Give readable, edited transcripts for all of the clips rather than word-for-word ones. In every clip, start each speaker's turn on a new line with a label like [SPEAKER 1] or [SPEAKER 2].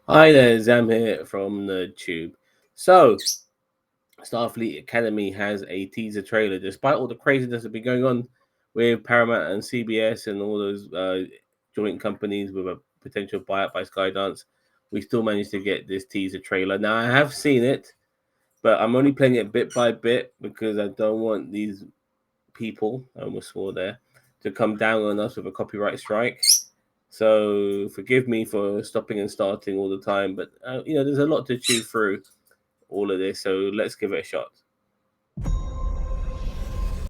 [SPEAKER 1] Hi there, Zam here from NerdTube. So, Starfleet Academy has a teaser trailer. Despite all the craziness that's been going on with Paramount and CBS and all those joint companies with a potential buyout by Skydance, we still managed to get this teaser trailer. Now, I have seen it, but I'm only playing it bit by bit because I don't want these people, I almost swore there, to come down on us with a copyright strike. So forgive me for stopping and starting all the time, but there's a lot to chew through all of this. So let's give it a shot.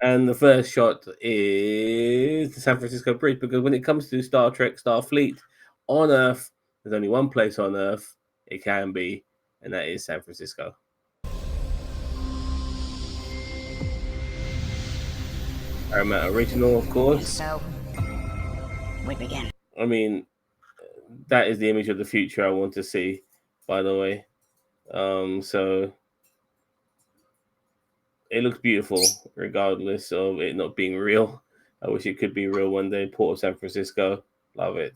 [SPEAKER 1] And the first shot is the San Francisco Bridge, because when it comes to Star Trek, Starfleet on Earth, there's only one place on Earth it can be, and that is San Francisco. Paramount original, of course.
[SPEAKER 2] So, we begin.
[SPEAKER 1] I mean, that is the image of the future I want to see, by the way. So it looks beautiful, regardless of it not being real. I wish it could be real one day. Port of San Francisco, love it.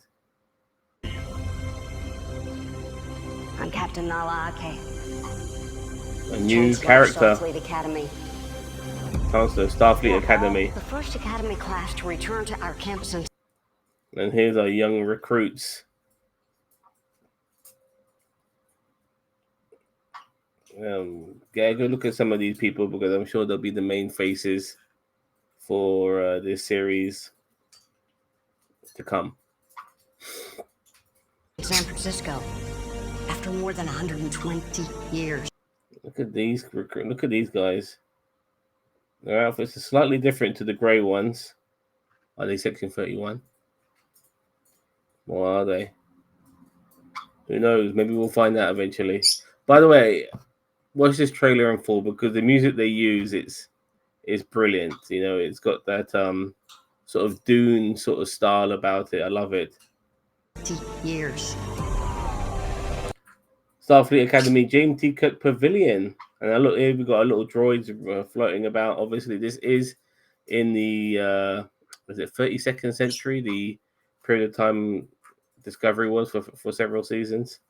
[SPEAKER 2] I'm Captain Nala Ake.
[SPEAKER 1] A new
[SPEAKER 2] Chancellor
[SPEAKER 1] character,
[SPEAKER 2] Starfleet Academy.
[SPEAKER 1] Chancellor Starfleet Academy,
[SPEAKER 2] The first Academy class to return to our campus in...
[SPEAKER 1] and here's our young recruits. Yeah, go look at some of these people because I'm sure they'll be the main faces for this series to come.
[SPEAKER 2] San Francisco. After more than 120 years.
[SPEAKER 1] Look at these guys. Their outfits are slightly different to the grey ones. Are they Section 31? Or are they? Who knows? Maybe we'll find out eventually. By the way, watch this trailer in full because the music they use is brilliant. You know, it's got that sort of Dune sort of style about it. I love it.
[SPEAKER 2] Years.
[SPEAKER 1] Starfleet Academy, James T. Cook Pavilion. And I look here, we've got a little droids floating about. Obviously, this is in the was it 32nd century, the period of time Discovery was for several seasons.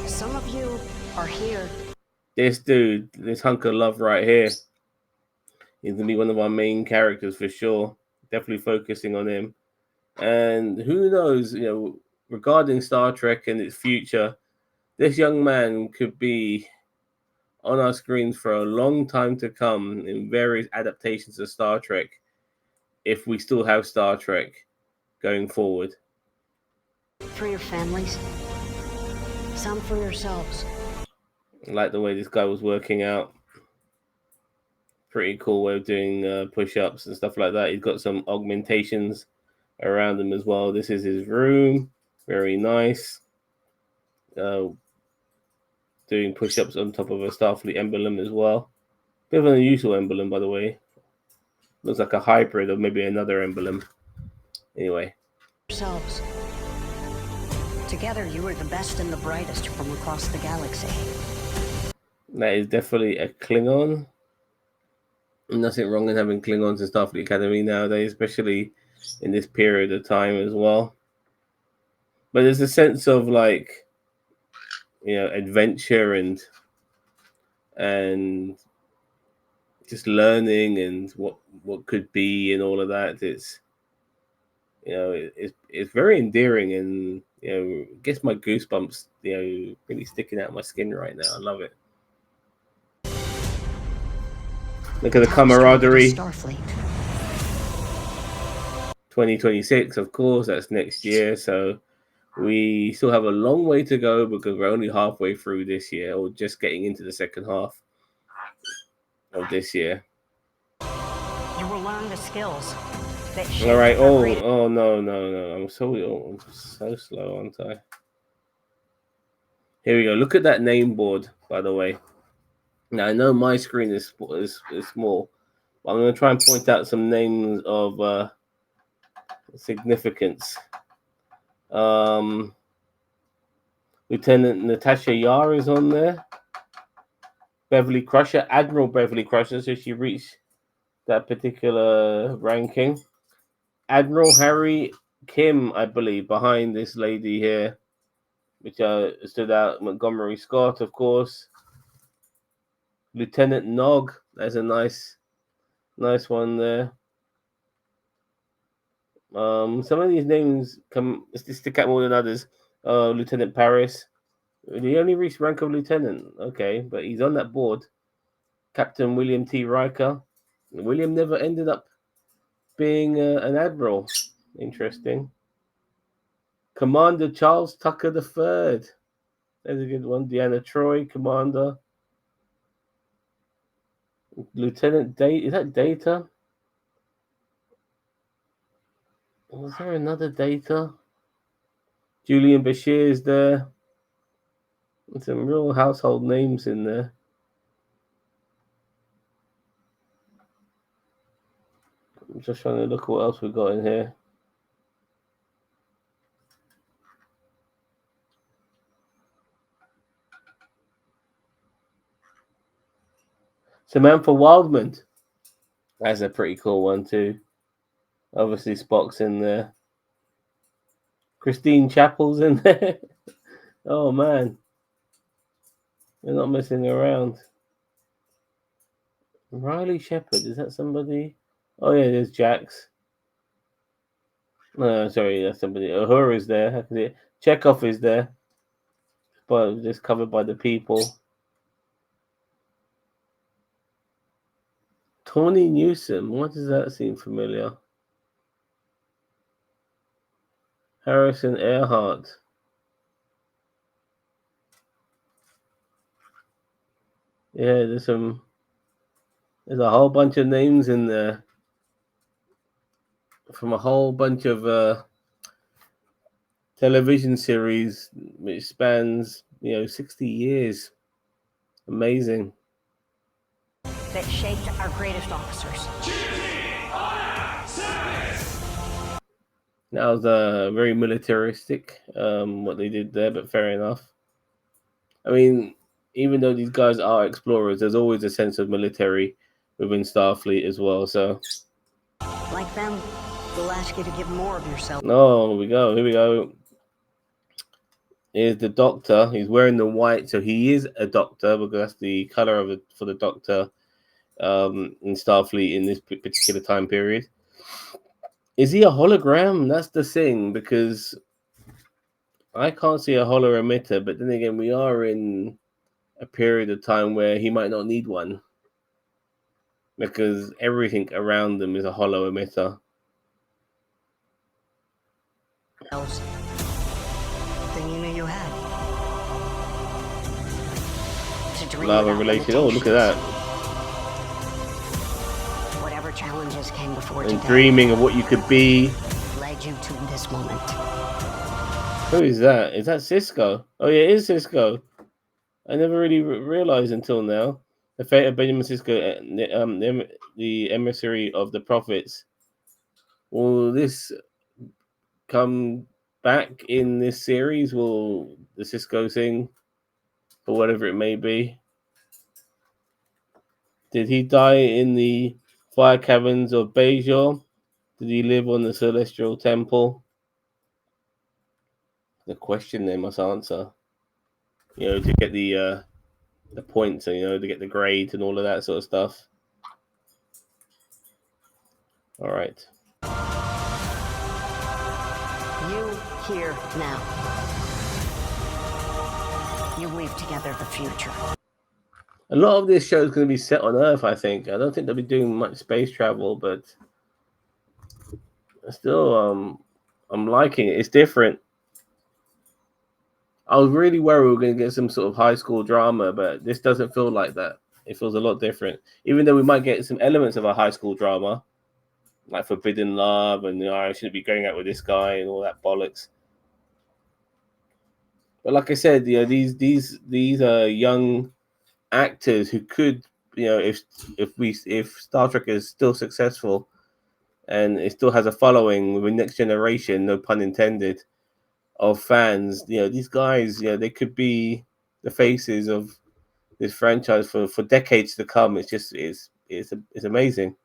[SPEAKER 2] Some of you are here.
[SPEAKER 1] This dude, this hunk of love right here, he's gonna be one of our main characters for sure. Definitely focusing on him. And who knows, regarding Star Trek and its future, this young man could be on our screens for a long time to come in various adaptations of Star Trek, if we still have Star Trek going forward.
[SPEAKER 2] For your families. Some for yourselves.
[SPEAKER 1] I like the way this guy was working out. Pretty cool way of doing push-ups and stuff like that. He's got some augmentations around him as well. This is his room. Very nice. Doing push-ups on top of a Starfleet emblem as well. Bit of an unusual emblem, by the way. Looks like a hybrid of maybe another emblem. Anyway.
[SPEAKER 2] Yourselves. Together, you are the best and the brightest from across the galaxy.
[SPEAKER 1] That is definitely a Klingon. Nothing wrong in having Klingons in Starfleet Academy nowadays, especially in this period of time as well. But there's a sense of adventure and just learning and what could be and all of that. It's very endearing and gets my goosebumps really sticking out my skin right now. I love it. Look at the camaraderie.
[SPEAKER 2] Starfleet.
[SPEAKER 1] 2026, of course, that's next year. So we still have a long way to go because we're only halfway through this year, or just getting into the second half of this year.
[SPEAKER 2] You will learn the skills.
[SPEAKER 1] All right. Oh no. I'm so slow, aren't I? Here we go. Look at that name board, by the way. Now I know my screen is small, but I'm going to try and point out some names of significance. Lieutenant Natasha Yar is on there. Beverly Crusher, Admiral Beverly Crusher, so she reached that particular ranking. Admiral Harry Kim, I believe, behind this lady here. which stood out. Montgomery Scott, of course. Lieutenant Nog, that's a nice one there. Some of these names stick out more than others. Lieutenant Paris. He only reached rank of lieutenant. Okay, but he's on that board. Captain William T. Riker. William never ended up being an admiral. Interesting. Commander Charles Tucker III. That's a good one. Deanna Troy, Commander. Lieutenant Data. Is that Data? Was there another Data? Julian Bashir is there. Some real household names in there. I'm just trying to look at what else we've got in here. Samantha Wildman. That's a pretty cool one too. Obviously Spock's in there. Christine Chappell's in there. Oh man. They're not messing around. Riley Shepard, is that somebody? Oh yeah, there's Jax. No, sorry, that's somebody. Uhura's there. I can see it. Chekhov is there. But just covered by the people. Tawny Newsom, why does that seem familiar? Harrison Earhart. Yeah, there's a whole bunch of names in there from a whole bunch of television series which spans 60 years. Amazing.
[SPEAKER 2] That shaped our greatest officers.
[SPEAKER 1] That was very militaristic, what they did there, but fair enough. I mean, even though these guys are explorers, there's always a sense of military within Starfleet as well. So,
[SPEAKER 2] like them, we'll ask you to give more of yourself.
[SPEAKER 1] Oh, here we go. Here's the Doctor. He's wearing the white, so he is a Doctor because that's the color for the Doctor in Starfleet in this particular time period. Is he a hologram? That's the thing, because I can't see a holo emitter, but then again, we are in a period of time where he might not need one because everything around them is a holo emitter.
[SPEAKER 2] Thing you knew you had.
[SPEAKER 1] Lava related. Oh, look at that.
[SPEAKER 2] Whatever challenges came before
[SPEAKER 1] and
[SPEAKER 2] today,
[SPEAKER 1] dreaming of what you could be.
[SPEAKER 2] led you to this moment.
[SPEAKER 1] Who is that? Is that Cisco? Oh yeah, it is Cisco. I never really realized until now. The fate of Benjamin Cisco, the emissary of the prophets. Will this come back in this series? Will the Cisco thing, or whatever it may be? Did he die in the fire caverns of Bajor? Did he live on the Celestial Temple? The question they must answer. To get the points, and to get the grades and all of that sort of stuff. All right.
[SPEAKER 2] You here now. You weave together the future.
[SPEAKER 1] A lot of this show is going to be set on Earth, I think. I don't think they'll be doing much space travel, but still, I'm liking it. It's different. I was really worried we were going to get some sort of high school drama, but this doesn't feel like that. It feels a lot different. Even though we might get some elements of a high school drama, like forbidden love, and I shouldn't be going out with this guy and all that bollocks. But like I said, these are young actors who could, if Star Trek is still successful and it still has a following with the next generation, no pun intended, of fans, these guys, they could be the faces of this franchise for decades to come. It's just it's amazing.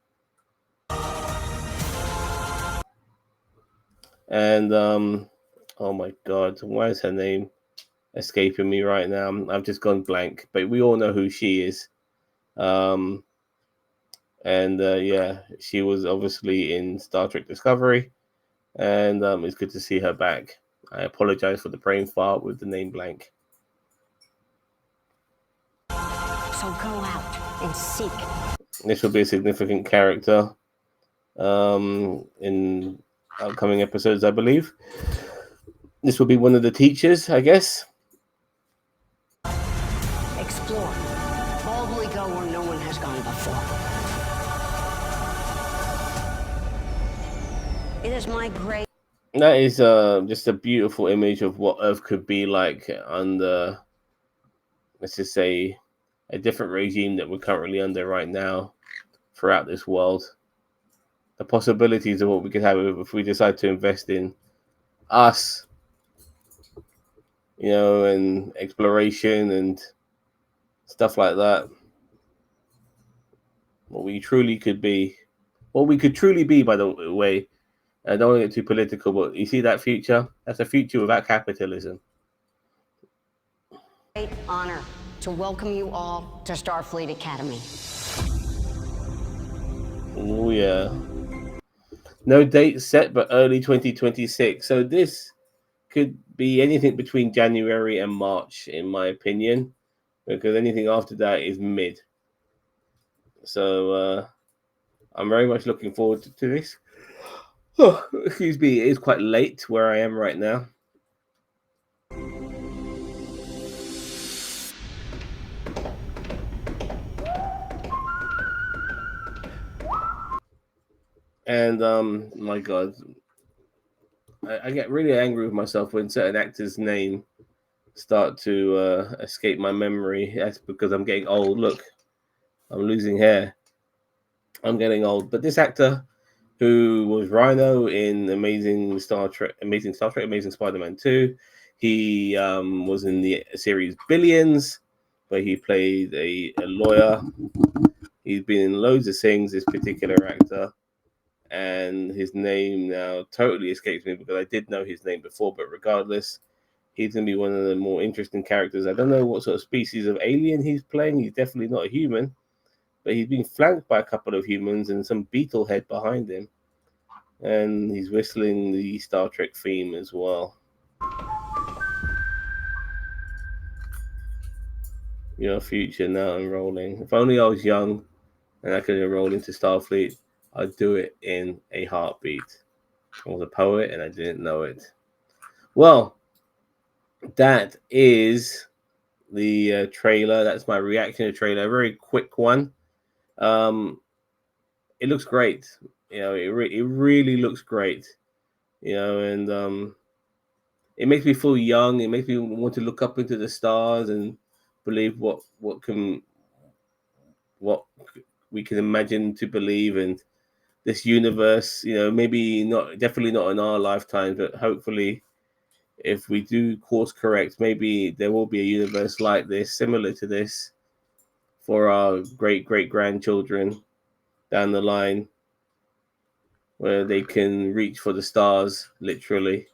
[SPEAKER 1] And oh my god, why is her name? escaping me right now. I've just gone blank, but we all know who she is. Yeah, she was obviously in Star Trek Discovery, and it's good to see her back. I apologize for the brain fart with the name blank.
[SPEAKER 2] So go out and seek.
[SPEAKER 1] This will be a significant character in upcoming episodes, I believe. This will be one of the teachers, I guess.
[SPEAKER 2] Explore. Boldly go where no one has gone before. It is my great...
[SPEAKER 1] That is just a beautiful image of what Earth could be like under, let's just say, a different regime that we're currently under right now throughout this world. The possibilities of what we could have if we decide to invest in us, and exploration and stuff like that. What we truly could be. What we could truly be, by the way. I don't want to get too political, but you see that future? That's a future without capitalism.
[SPEAKER 2] Great honor to welcome you all to Starfleet Academy.
[SPEAKER 1] Oh, yeah. No date set, but early 2026. So this could be anything between January and March, in my opinion, because anything after that is mid. So I'm very much looking forward to this. Oh, excuse me, it is quite late where I am right now. And my God, I get really angry with myself when certain actors' name start to escape my memory. That's because I'm getting old. Look, I'm losing hair. I'm getting old. But this actor, who was Rhino in Amazing Spider-Man 2, he was in the series Billions, where he played a lawyer. He's been in loads of things. This particular actor. And his name now totally escapes me because I did know his name before, but regardless, he's going to be one of the more interesting characters. I don't know what sort of species of alien he's playing. He's definitely not a human, but he's being flanked by a couple of humans and some beetle head behind him. And he's whistling the Star Trek theme as well. Your future now enrolling. If only I was young and I could enroll into Starfleet, I'd do it in a heartbeat. I was a poet and I didn't know it. Well, that is the trailer. That's my reaction to the trailer. A very quick one. It looks great. It really looks great. And it makes me feel young. It makes me want to look up into the stars and believe what we can imagine to believe in this universe. Maybe not, definitely not in our lifetime, but hopefully, if we do course correct, maybe there will be a universe like this, similar to this, for our great grandchildren down the line, where they can reach for the stars, literally.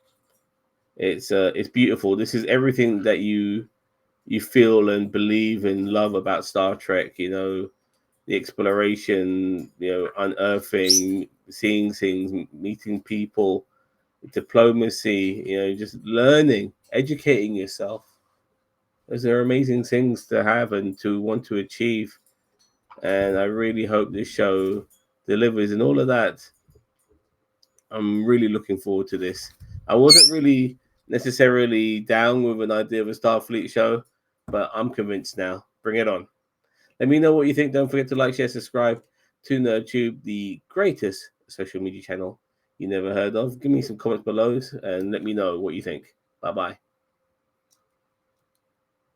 [SPEAKER 1] It's beautiful. This is everything that you feel and believe and love about Star Trek. The exploration, unearthing, seeing things, meeting people, diplomacy, just learning, educating yourself. Those are amazing things to have and to want to achieve. And I really hope this show delivers and all of that. I'm really looking forward to this. I wasn't really necessarily down with an idea of a Starfleet show, but I'm convinced now. Bring it on. Let me know what you think. Don't forget to like, share, subscribe to NerdTube, the greatest social media channel you never heard of. Give me some comments below and let me know what you think. Bye-bye.